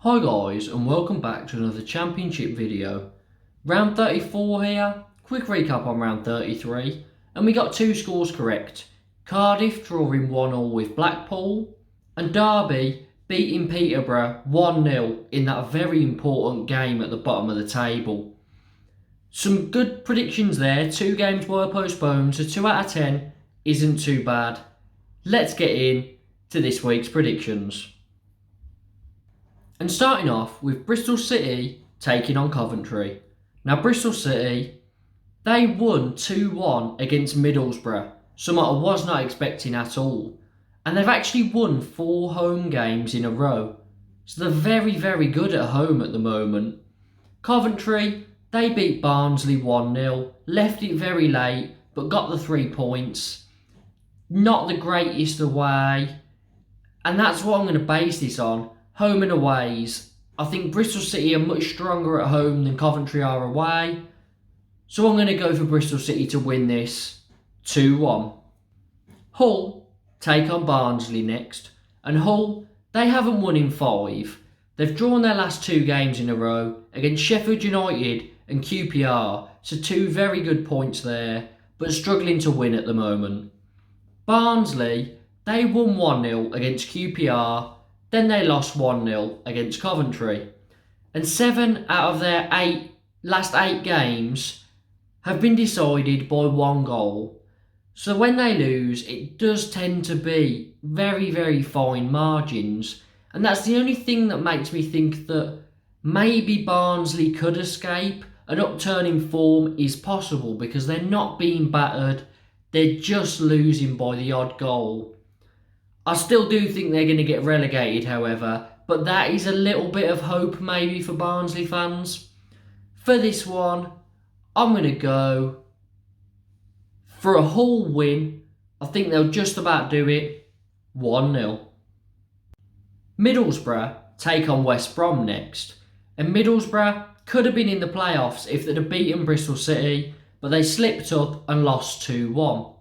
Hi guys, and welcome back to another championship video. Round 34 here, quick recap on round 33, and we got two scores correct. Cardiff drawing 1-1 with Blackpool, and Derby beating Peterborough 1-0 in that very important game at the bottom of the table. Some good predictions there, 2 games were postponed, so 2 out of 10 isn't too bad. Let's get in to this week's predictions. And starting off with Bristol City taking on Coventry. Now Bristol City, they won 2-1 against Middlesbrough, something I was not expecting at all. And they've actually won 4 home games in a row. So they're very, very good at home at the moment. Coventry, they beat Barnsley 1-0, left it very late, but got the 3 points. Not the greatest away. And that's what I'm going to base this on. Home and aways. I think Bristol City are much stronger at home than Coventry are away. So I'm going to go for Bristol City to win this 2-1. Hull take on Barnsley next. And Hull, they haven't won in 5. They've drawn their last 2 games in a row against Sheffield United and QPR. So 2 very good points there, but struggling to win at the moment. Barnsley, they won 1-0 against QPR. Then they lost 1-0 against Coventry. And 7 out of their last 8 games have been decided by 1 goal. So when they lose, it does tend to be very, very fine margins. And that's the only thing that makes me think that maybe Barnsley could escape. An upturn in form is possible because they're not being battered. They're just losing by the odd goal. I still do think they're going to get relegated, however, but that is a little bit of hope maybe for Barnsley fans. For this one, I'm going to go for a Hull win. I think they'll just about do it, 1-0. Middlesbrough take on West Brom next, and Middlesbrough could have been in the playoffs if they'd have beaten Bristol City, but they slipped up and lost 2-1.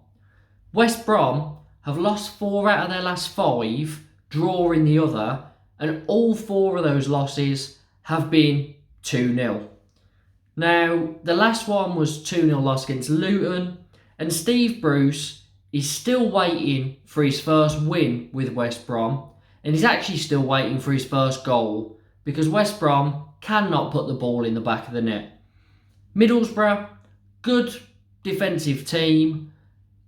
West Brom have lost 4 out of their last 5, drawing the other, and all 4 of those losses have been 2-0. Now, the last one was 2-0 loss against Luton, and Steve Bruce is still waiting for his first win with West Brom, and he's actually still waiting for his first goal, because West Brom cannot put the ball in the back of the net. Middlesbrough, good defensive team,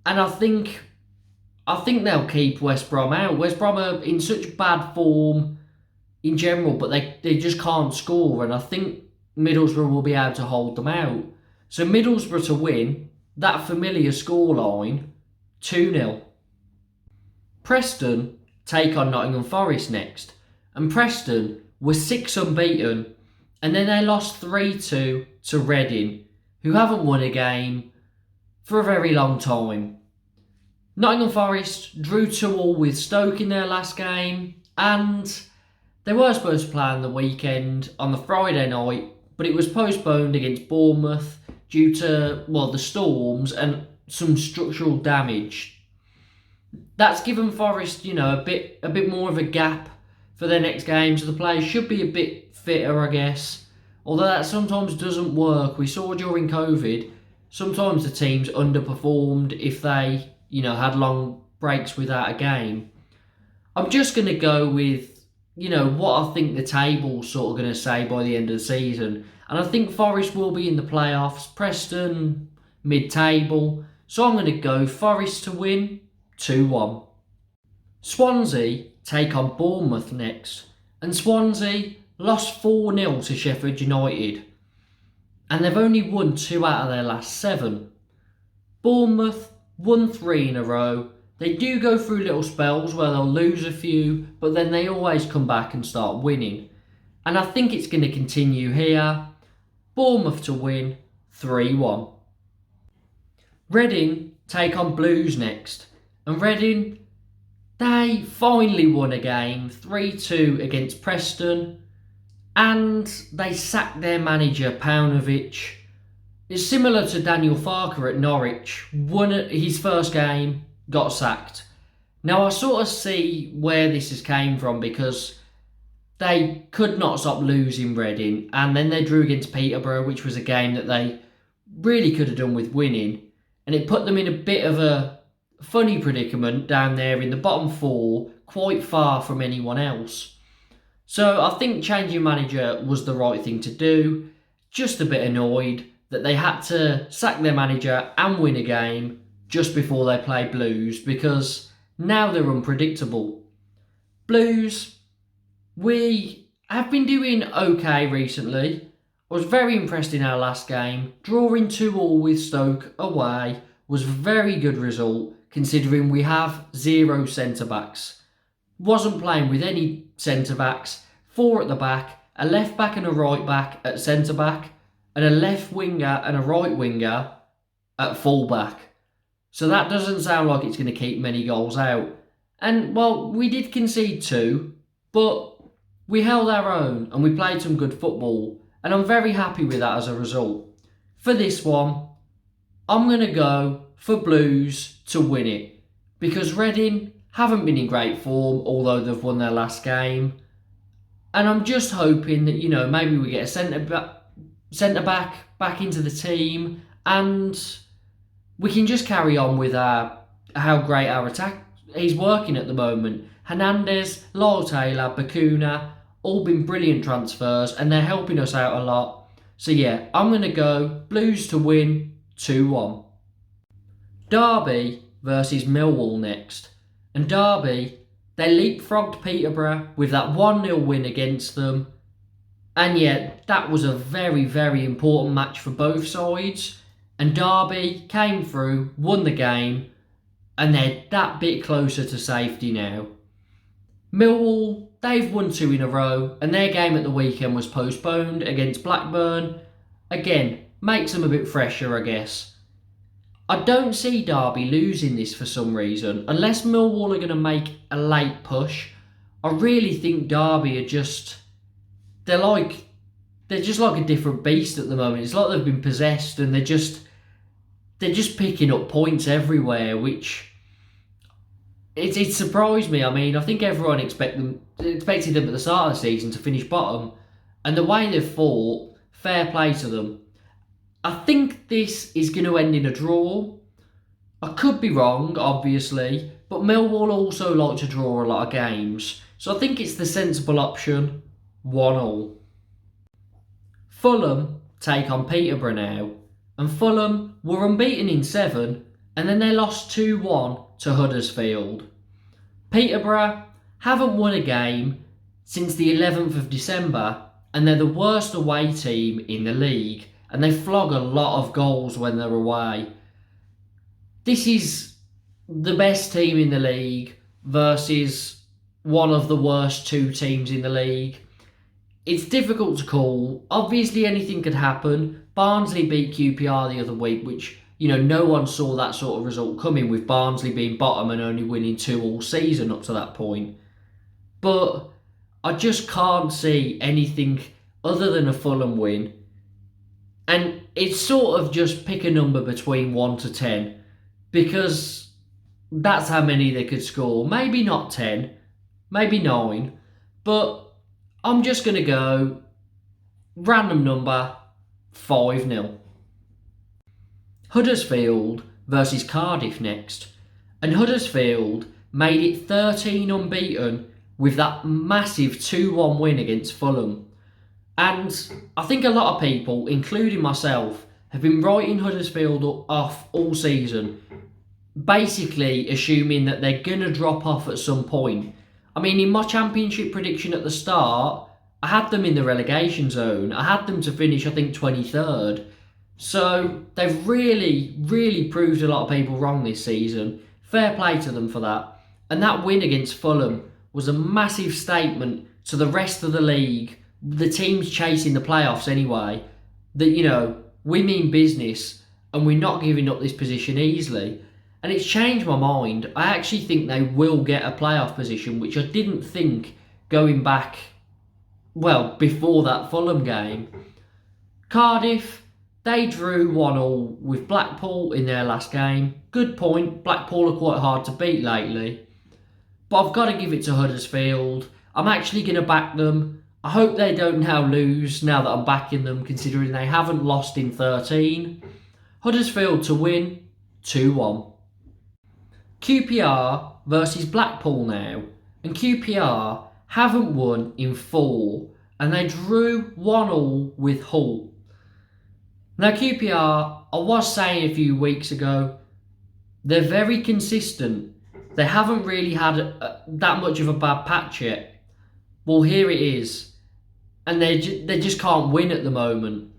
and I think they'll keep West Brom out. West Brom are in such bad form in general, but they just can't score. And I think Middlesbrough will be able to hold them out. So Middlesbrough to win, that familiar scoreline, 2-0. Preston take on Nottingham Forest next. And Preston were 6 unbeaten. And then they lost 3-2 to Reading, who haven't won a game for a very long time. Nottingham Forest drew 2-2 with Stoke in their last game, and they were supposed to play on the weekend on the Friday night, but it was postponed against Bournemouth due to, the storms and some structural damage. That's given Forest, a bit more of a gap for their next game, so the players should be a bit fitter, I guess. Although that sometimes doesn't work. We saw during COVID, sometimes the teams underperformed if they had long breaks without a game. I'm just going to go with, what I think the table's sort of going to say by the end of the season. And I think Forest will be in the playoffs. Preston, mid-table. So I'm going to go Forest to win, 2-1. Swansea take on Bournemouth next. And Swansea lost 4-0 to Sheffield United. And they've only won 2 out of their last 7. Bournemouth won 3 in a row. They do go through little spells where they'll lose a few, but then they always come back and start winning. And I think it's going to continue here. Bournemouth to win, 3-1. Reading take on Blues next. And Reading, they finally won a game, 3-2 against Preston. And they sacked their manager, Paunovic. It's similar to Daniel Farker at Norwich. Won his first game, got sacked. Now I sort of see where this has came from because they could not stop losing Reading, and then they drew against Peterborough, which was a game that they really could have done with winning, and it put them in a bit of a funny predicament down there in the bottom four, quite far from anyone else. So I think changing manager was the right thing to do. Just a bit annoyed that they had to sack their manager and win a game just before they play Blues, because now they're unpredictable. Blues, we have been doing okay recently. I was very impressed in our last game. Drawing 2-2 with Stoke away was a very good result, considering we have 0 centre-backs. Wasn't playing with any centre-backs, 4 at the back, a left-back and a right-back at centre-back, and a left winger and a right winger at full-back. So that doesn't sound like it's going to keep many goals out. And, well, we did concede 2, but we held our own and we played some good football. And I'm very happy with that as a result. For this one, I'm going to go for Blues to win it, because Reading haven't been in great form, although they've won their last game. And I'm just hoping that, maybe we get a centre-back back into the team, and we can just carry on with how great our attack is working at the moment. Hernandez, Lyle Taylor, Bakuna, all been brilliant transfers, and they're helping us out a lot. So yeah, I'm going to go Blues to win 2-1. Derby versus Millwall next. And Derby, they leapfrogged Peterborough with that 1-0 win against them. And yeah, that was a very, very important match for both sides. And Derby came through, won the game, and they're that bit closer to safety now. Millwall, they've won 2 in a row, and their game at the weekend was postponed against Blackburn. Again, makes them a bit fresher, I guess. I don't see Derby losing this for some reason. Unless Millwall are going to make a late push, I really think Derby are just... They're just like a different beast at the moment. It's like they've been possessed, and they're just picking up points everywhere, which... It surprised me. I mean, I think everyone expected them at the start of the season to finish bottom. And the way they've fought, fair play to them. I think this is going to end in a draw. I could be wrong, obviously. But Millwall also like to draw a lot of games. So I think it's the sensible option. 1-1. Fulham take on Peterborough now. And Fulham were unbeaten in 7. And then they lost 2-1 to Huddersfield. Peterborough haven't won a game since the 11th of December, and they're the worst away team in the league, and they flog a lot of goals when they're away. This is the best team in the league versus one of the worst 2 teams in the league. It's difficult to call. Obviously anything could happen. Barnsley beat QPR the other week, which no one saw that sort of result coming, with Barnsley being bottom and only winning 2 all season up to that point. But I just can't see anything other than a Fulham win. And it's sort of just pick a number between 1 to 10, because that's how many they could score. Maybe not 10, maybe 9, but I'm just going to go random number 5-0. Huddersfield versus Cardiff next. And Huddersfield made it 13 unbeaten with that massive 2-1 win against Fulham. And I think a lot of people, including myself, have been writing Huddersfield off all season, basically assuming that they're going to drop off at some point. I mean, in my championship prediction at the start, I had them in the relegation zone. I had them to finish, I think, 23rd. So they've really, really proved a lot of people wrong this season. Fair play to them for that. And that win against Fulham was a massive statement to the rest of the league, the teams chasing the playoffs anyway, that, we mean business and we're not giving up this position easily. And it's changed my mind. I actually think they will get a playoff position, which I didn't think going back, before that Fulham game. Cardiff, they drew 1-1 with Blackpool in their last game. Good point, Blackpool are quite hard to beat lately. But I've got to give it to Huddersfield. I'm actually going to back them I hope they don't now lose now that I'm backing them, considering they haven't lost in 13. Huddersfield to win 2-1. QPR versus Blackpool now, and QPR haven't won in 4, and they drew 1-1 with Hull. Now QPR, I was saying a few weeks ago, they're very consistent. They haven't really had that much of a bad patch yet. Well, here it is, and they just can't win at the moment.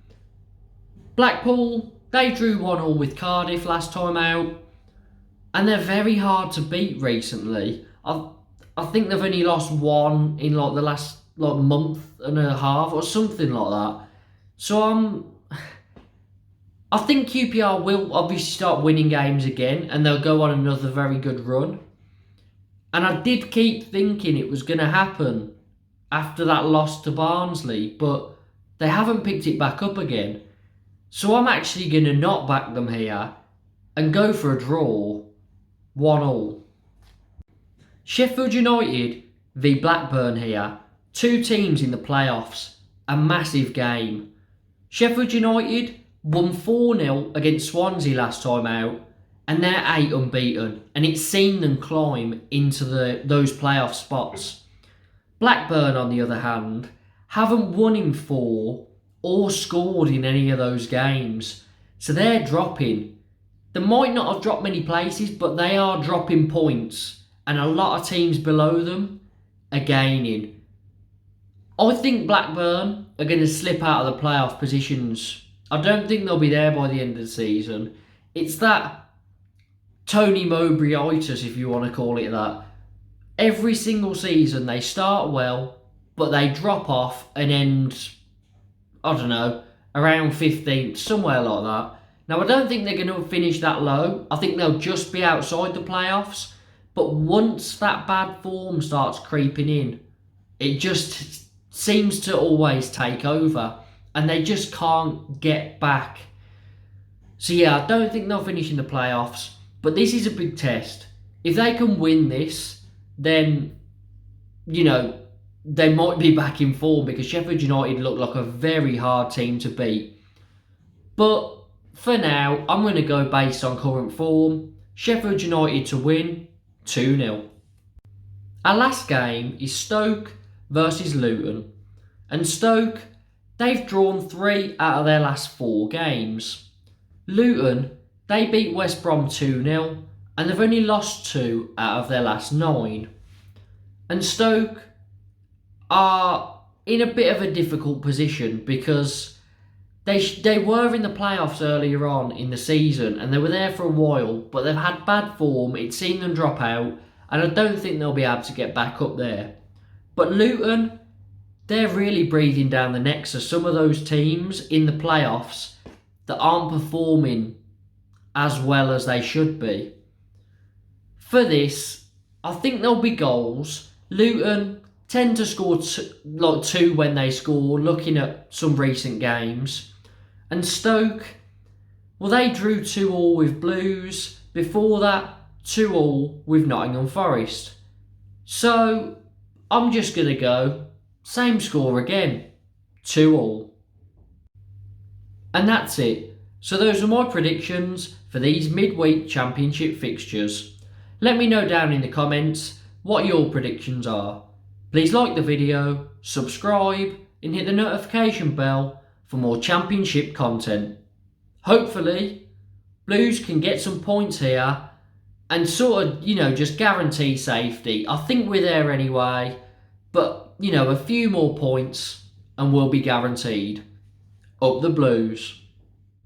Blackpool, they drew 1-1 with Cardiff last time out, and they're very hard to beat recently. I think they've only lost 1 in like the last month and a half or something like that. So I think QPR will obviously start winning games again, and they'll go on another very good run. And I did keep thinking it was going to happen after that loss to Barnsley, but they haven't picked it back up again. So I'm actually going to not back them here and go for a draw, 1-1. Sheffield United v Blackburn here, 2 teams in the playoffs, a massive game. Sheffield United won 4-0 against Swansea last time out, and they're 8 unbeaten, and it's seen them climb into those playoff spots. Blackburn, on the other hand, haven't won in 4 or scored in any of those games, so they're dropping. They might not have dropped many places, but they are dropping points, and a lot of teams below them are gaining. I think Blackburn are going to slip out of the playoff positions. I don't think they'll be there by the end of the season. It's that Tony Mowbray-itis, if you want to call it that. Every single season they start well, but they drop off and end, I don't know, around 15th, somewhere like that. Now, I don't think they're going to finish that low. I think they'll just be outside the playoffs. But once that bad form starts creeping in, it just seems to always take over. And they just can't get back. So yeah, I don't think they'll finish in the playoffs. But this is a big test. If they can win this, then, you know, they might be back in form, because Sheffield United look like a very hard team to beat. But for now, I'm going to go based on current form. Sheffield United to win 2-0. Our last game is Stoke versus Luton. And Stoke, they've drawn 3 out of their last 4 games. Luton, they beat West Brom 2-0, and they've only lost 2 out of their last 9. And Stoke are in a bit of a difficult position, because they were in the playoffs earlier on in the season, and they were there for a while, but they've had bad form. It's seen them drop out, and I don't think they'll be able to get back up there. But Luton, they're really breathing down the necks of some of those teams in the playoffs that aren't performing as well as they should be. For this, I think there'll be goals. Luton tend to score 2 when they score, looking at some recent games. And Stoke, well, they drew 2-2 with Blues. Before that, 2-2 with Nottingham Forest. So I'm just going to go same score again, 2-2. And that's it. So those are my predictions for these midweek championship fixtures. Let me know down in the comments what your predictions are. Please like the video, subscribe, and hit the notification bell for more championship content. Hopefully, Blues can get some points here and sort of, just guarantee safety. I think we're there anyway, but, a few more points and we'll be guaranteed. Up the Blues.